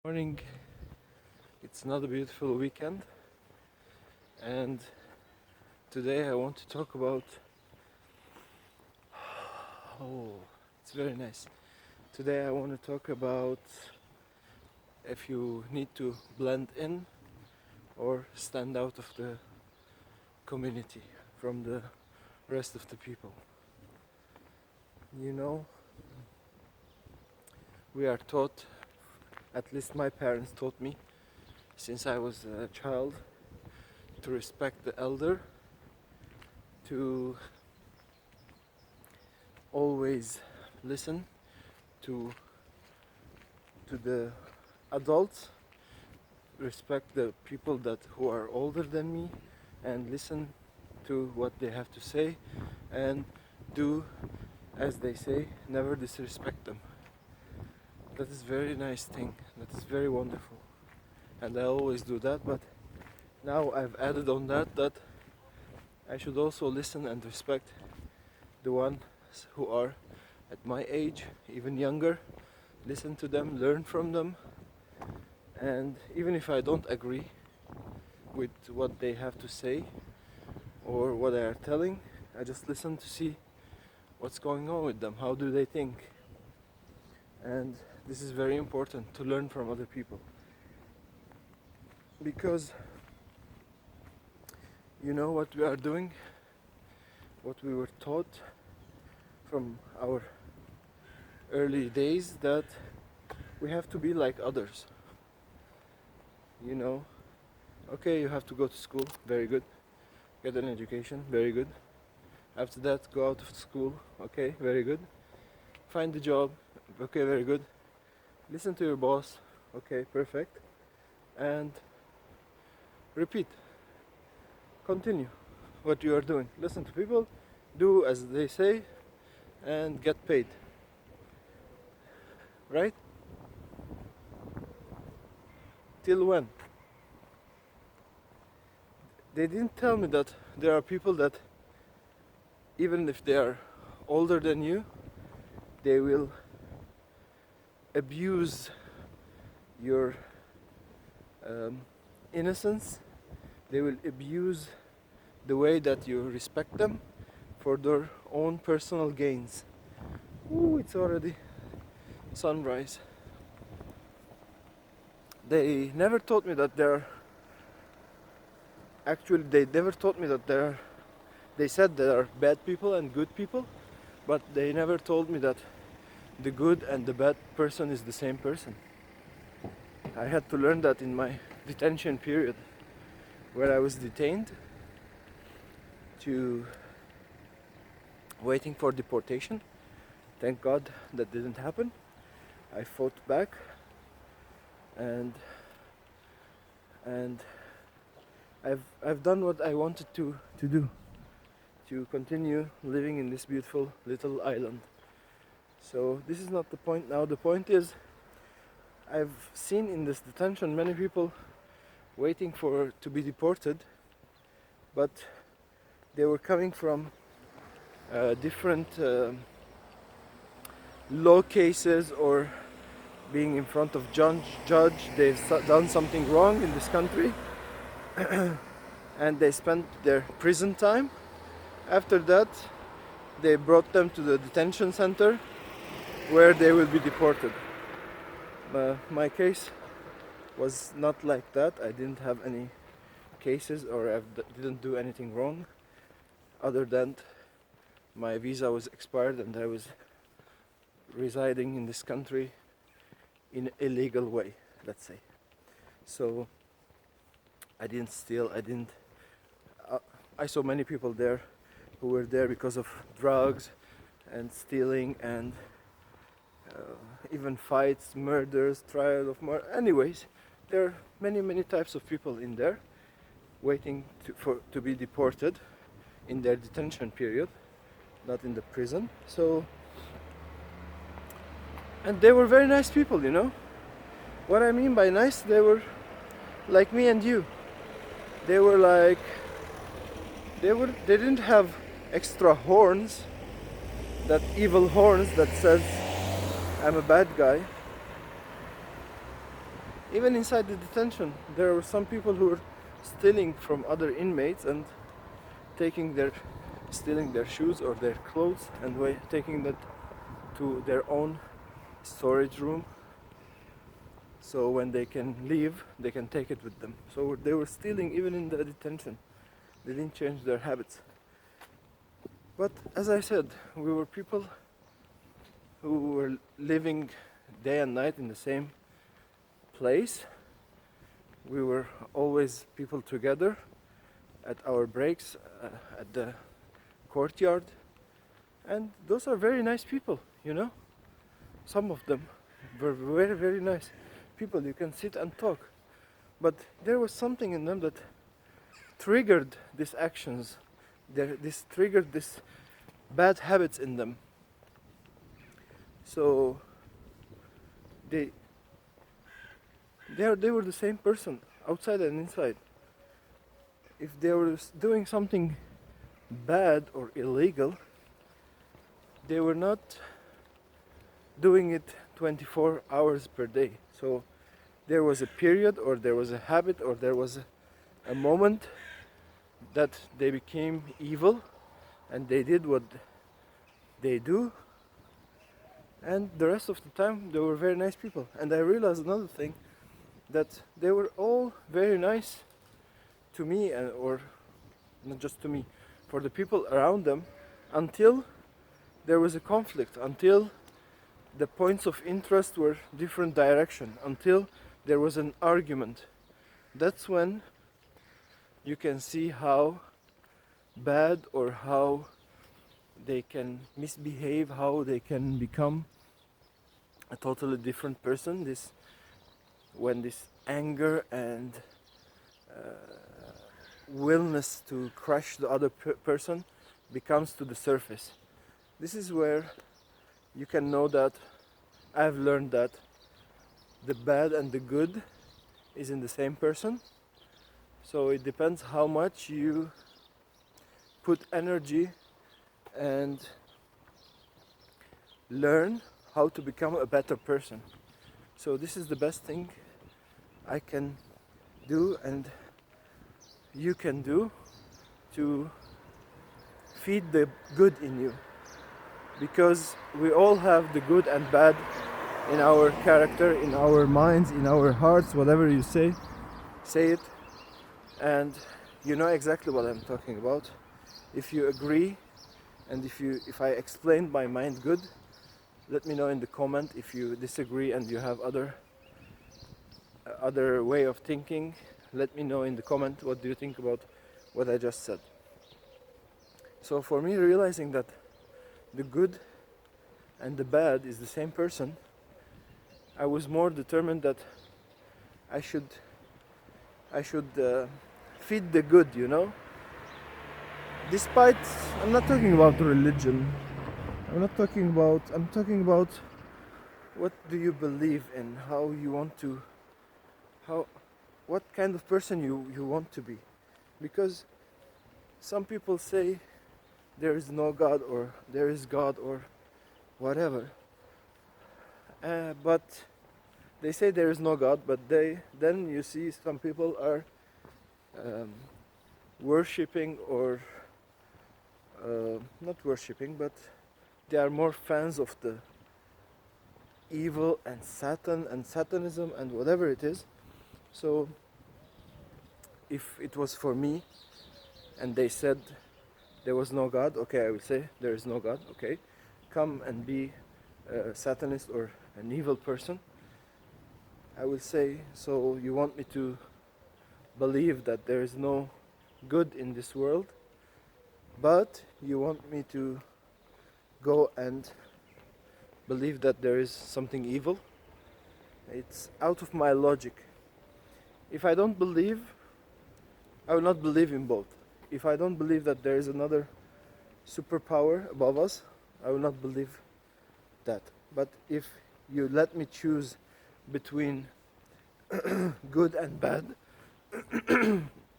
Morning. It's another beautiful weekend, and today I want to talk about. Oh, it's very nice. Today I want to talk about if you need to blend in or stand out of the community from the rest of the people. You know, we are taught, at least my parents taught me since I was a child, to respect the elder, to always listen to the adults, respect the people who are older than me, and listen to what they have to say, and do as they say, never disrespect them. That is very nice thing. That is very wonderful, and I always do that. But now I've added on that I should also listen and respect the ones who are at my age, even younger. Listen to them, learn from them, and even if I don't agree with what they have to say or what they are telling, I just listen to see what's going on with them, how do they think. And this is very important, to learn from other people, because you know what we are doing, what we were taught from our early days, that we have to be like others. You know, okay, you have to go to school, very good. Get an education, very good. After that, go out of school, okay, very good. Find a job, okay, very good. Listen to your boss, okay, perfect. And repeat, continue what you are doing. Listen to people, do as they say, and get paid. Right? Till when? They didn't tell me that there are people that, even if they are older than you, they will abuse your innocence. They will abuse the way that you respect them for their own personal gains. Ooh, it's already sunrise. They never taught me that they never taught me that they said there are bad people and good people, but they never told me that the good and the bad person is the same person. I had to learn that in my detention period, where I was detained to waiting for deportation. Thank God that didn't happen. I fought back, and I've done what I wanted to do, to continue living in this beautiful little island. So this is not the point now. The point is, I've seen in this detention many people waiting to be deported, but they were coming from different law cases, or being in front of judge. They've done something wrong in this country, and they spent their prison time. After that, they brought them to the detention center, where they will be deported. My case was not like that. I didn't have any cases, or I didn't do anything wrong, other than my visa was expired and I was residing in this country in an illegal way, let's say. So I didn't steal, I saw many people there who were there because of drugs and stealing, and even fights, murders, trial of murder. Anyways, there are many types of people in there waiting to be deported in their detention period, not in the prison. So, and they were very nice people, you know. What I mean by nice, they were like me and you. They were like, they didn't have extra horns, that evil horns that says I'm a bad guy. even inside the detention, there were some people who were stealing from other inmates and stealing their shoes or their clothes and taking that to their own storage room. So when they can leave, they can take it with them. So they were stealing even in the detention. They didn't change their habits. But as I said, we were people who were living day and night in the same place. We were always people together at our breaks, at the courtyard. And those are very nice people, you know? Some of them were very, very nice people. You can sit and talk. But there was something in them that triggered these actions. This triggered these bad habits in them. So they were the same person, outside and inside. If they were doing something bad or illegal, they were not doing it 24 hours per day. So there was a period, or there was a habit, or there was a moment that they became evil and they did what they do, and the rest of the time they were very nice people. And I realized another thing, that they were all very nice to me, or not just to me, for the people around them, until there was a conflict, until the points of interest were different direction, until there was an argument. That's when you can see how bad or how they can misbehave, how they can become a totally different person. When this anger and willingness to crush the other person becomes to the surface. This is where you can know that I've learned that the bad and the good is in the same person. So it depends how much you put energy and learn how to become a better person. So this is the best thing I can do and you can do to feed the good in you. Because we all have the good and bad in our character, in our minds, in our hearts, whatever you say it. And you know exactly what I'm talking about. If you agree, and if I explained my mind good, let me know in the comment. If you disagree and you have other way of thinking, let me know in the comment what do you think about what I just said. So for me, realizing that the good and the bad is the same person, I was more determined that I should feed the good, you know. Despite, I'm not talking about religion. I'm talking about what do you believe in, how you want to, what kind of person you want to be. Because some people say there is no God, or there is God, or whatever. But they say there is no God, but then you see some people are worshipping, or not worshipping, but they are more fans of the evil and Satan and Satanism and whatever it is. So if it was for me and they said there was no God, okay, I would say there is no God, okay, come and be a Satanist or an evil person. I will say, so you want me to believe that there is no good in this world, but you want me to go and believe that there is something evil? It's out of my logic. If I don't believe, I will not believe in both. If I don't believe that there is another superpower above us, I will not believe that. But if you let me choose between good and bad,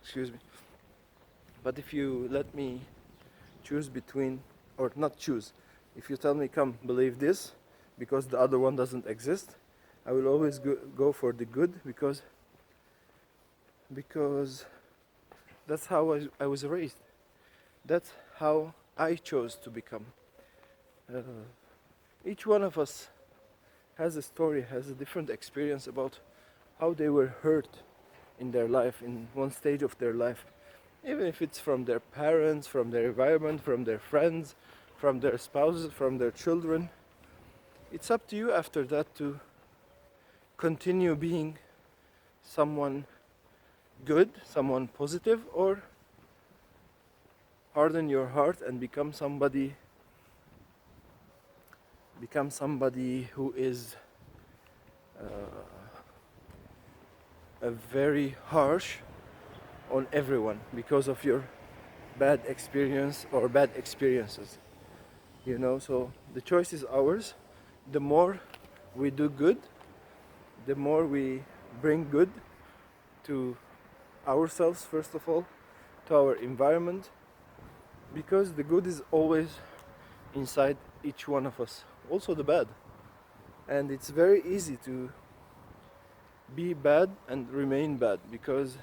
excuse me, but if you let me choose between, or not choose, if you tell me come believe this because the other one doesn't exist, I will always go for the good because that's how I was raised. That's how I chose to become. Uh, each one of us has a story, has a different experience about how they were hurt in their life, in one stage of their life. Even if it's from their parents, from their environment, from their friends, from their spouses, from their children. It's up to you after that to continue being someone good, someone positive, or harden your heart and become somebody who is very harsh on everyone because of your bad experience or bad experiences. So the choice is ours. The more we do good, the more we bring good to ourselves, first of all, to our environment, because the good is always inside each one of us, also the bad. And it's very easy to be bad and remain bad because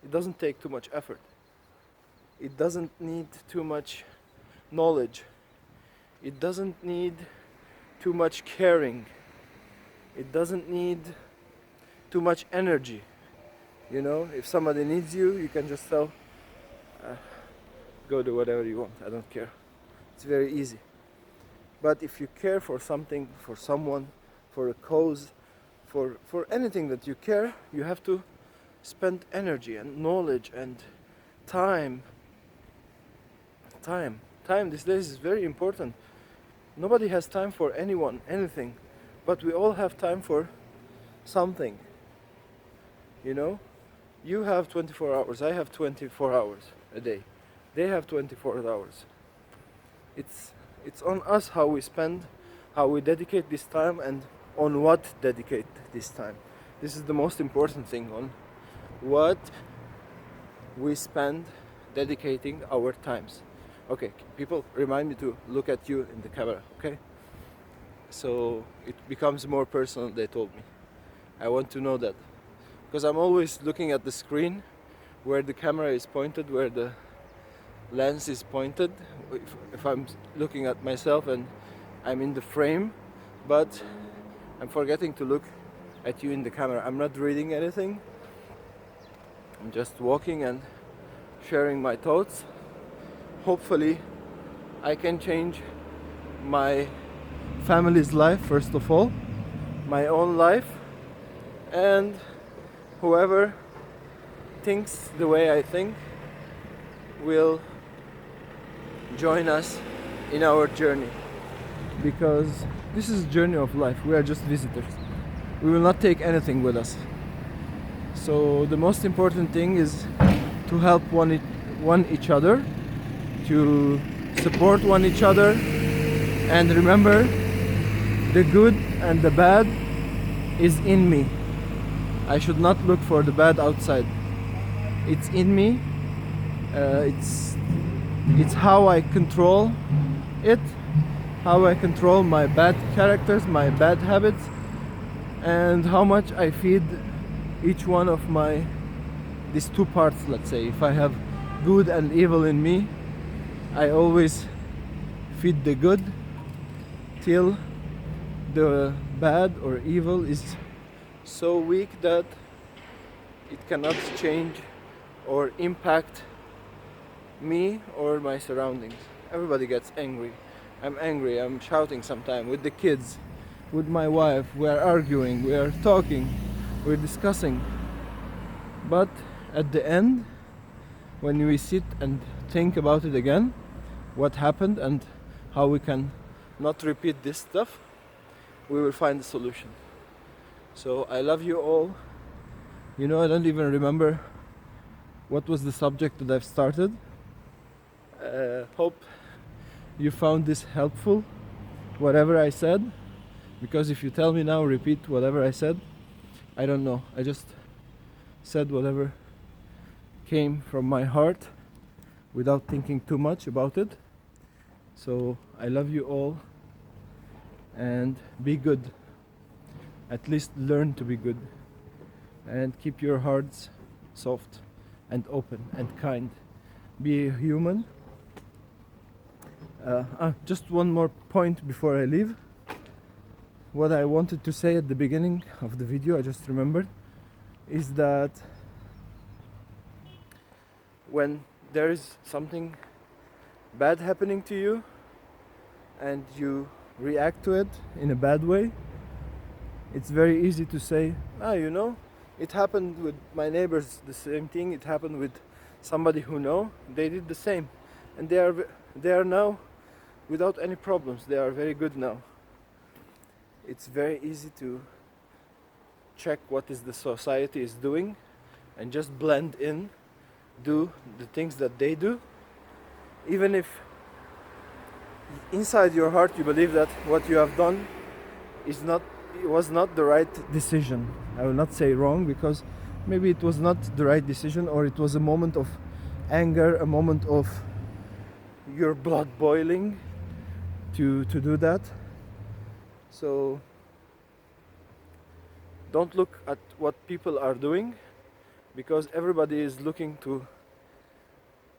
it doesn't take too much effort. It doesn't need too much knowledge. It doesn't need too much caring. It doesn't need too much energy. If somebody needs you, you can just tell, go do whatever you want, I don't care. It's very easy. But if you care for something, for someone, for a cause, for anything that you care, you have to spend energy and knowledge and time. Time these days is very important. Nobody has time for anyone, anything, but we all have time for something. You have 24 hours, I have 24 hours a day. They have 24 hours. It's on us how we spend, how we dedicate this time, and on what dedicate this time. This is the most important thing, on what we spend dedicating our times. Okay, people, remind me to look at you in the camera, okay? So it becomes more personal, they told me. I want to know that. Because I'm always looking at the screen where the camera is pointed, where the lens is pointed, if I'm looking at myself and I'm in the frame, but I'm forgetting to look at you in the camera. I'm not reading anything. I'm just walking and sharing my thoughts. Hopefully I can change my family's life, first of all, my own life, and whoever thinks the way I think will join us in our journey, because this is a journey of life. We are just visitors. We will not take anything with us. So the most important thing is to help each other, to support each other, and remember, the good and the bad is in me. I should not look for the bad outside. It's in me. It's how I control it, how I control my bad characters, my bad habits, and how much I feed each one of these two parts, let's say. If I have good and evil in me, I always feed the good till the bad or evil is so weak that it cannot change or impact me or my surroundings. Everybody gets angry. I'm angry, I'm shouting sometimes with the kids, with my wife. We are arguing, we are talking, we're discussing. But at the end, when we sit and think about it again, what happened and how we can not repeat this stuff, we will find a solution. So I love you all. I don't even remember what was the subject that I've started. Hope you found this helpful, whatever I said, because if you tell me now, repeat whatever I said, I don't know. I just said whatever came from my heart without thinking too much about it. So I love you all, and be good. at least learn to be good, and keep your hearts soft and open and kind. Be a human. Just one more point before I leave. What I wanted to say at the beginning of the video, I just remembered, is that when there is something bad happening to you and you react to it in a bad way, it's very easy to say, it happened with my neighbors, the same thing, it happened with somebody who know, they did the same, and they are now without any problems, they are very good now. It's very easy to check what is the society is doing and just blend in, do the things that they do, even if inside your heart you believe that what you have done was not the right decision. I will not say wrong, because maybe it was not the right decision, or it was a moment of anger, a moment of your blood boiling to do that. So don't look at what people are doing, because everybody is looking to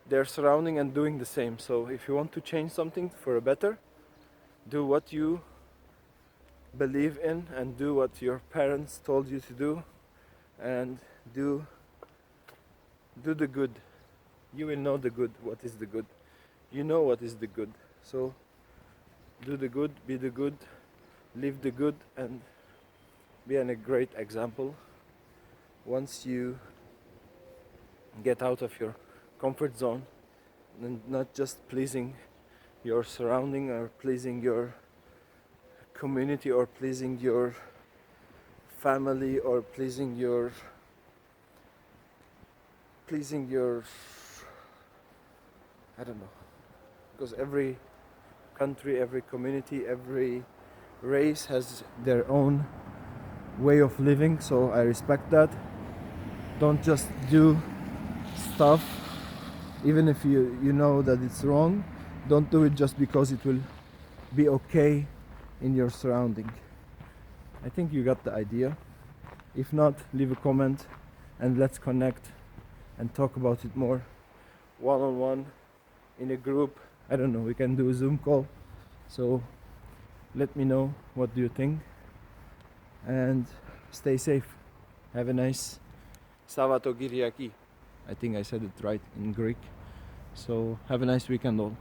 their surrounding and doing the same. So if you want to change something for a better, do what you believe in and do what your parents told you to do, and do the good. You will know the good. What is the good? You know what is the good. So do the good, be the good, live the good, and be a great example. Once you get out of your comfort zone and not just pleasing your surrounding or pleasing your community or pleasing your family or pleasing your I don't know, because every country, every community, every race has their own way of living, so I respect that. Don't just do stuff even if you know that it's wrong. Don't do it just because it will be okay in your surrounding. I think you got the idea. If not, leave a comment and let's connect and talk about it more one-on-one, in a group. I don't know, we can do a Zoom call. So let me know what do you think, and stay safe. Have a nice Savato Giriaki. I think I said it right in Greek. So have a nice weekend all.